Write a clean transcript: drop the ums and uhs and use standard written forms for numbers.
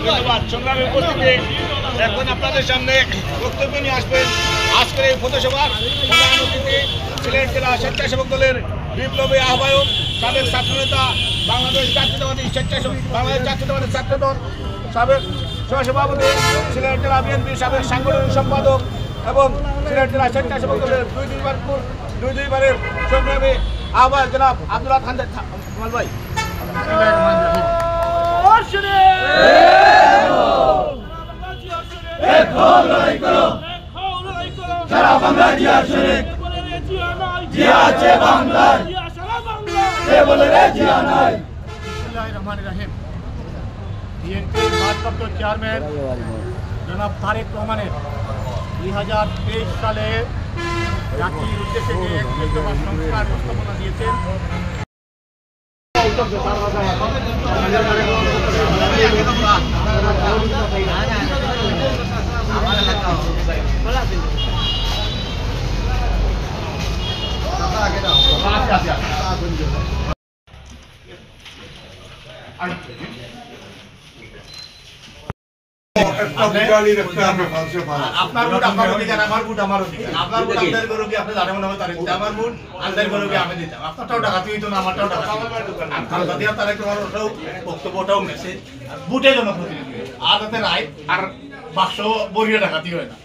ধন্যবাদ। সংগ্রামী উপস্থিতি, এখন আপনাদের সামনে বক্তব্য নিয়ে আসবেন আজকের এই পথসভার প্রধান অতিথি সিলেট জেলা স্বেচ্ছাসেবক দলের বিপ্লবী আহ্বায়ক, সাবেক ছাত্রনেতা, বাংলাদেশ জাতীয়তাবাদী ছাত্রদল সাবেক সহসভাপতি, সিলেট জেলা বিএনপির সাবেক সাংগঠনিক সম্পাদক এবং সিলেট জেলা স্বেচ্ছাসেবক দলের দুইবারের সংগ্রামী আহ্বায়ক জনাব আব্দুল্লাহ খান ভাই। বিএনপির ভারপ্রাপ্ত চেয়ারম্যান জনাব তারেক রহমানের 2023 সালে জাতির উদ্দেশ্যে যে একত্রিশদফা সংস্কার প্রস্তাবনা দিয়েছেন, আপনার ভোট আপনার অধিকার, আমার ভোট আমার অধিকার। আপনার ভোট আপনার গরুকে আপনি জানেন মনে হয় তারিখ, আমার ভোট আন্দার গরুকে আমি দিতাম। আপনারটাও ডাকাতি হইতো না, আমারটাও ডাকাতি। তারিখ তোমার ওটাও বক্তব্য, ওটাও মেসেজ, ভোটে জনপ্রতিনিধি আর তাতে রায় আর বাক্স বরিয়ে ডাকাতি হয় না।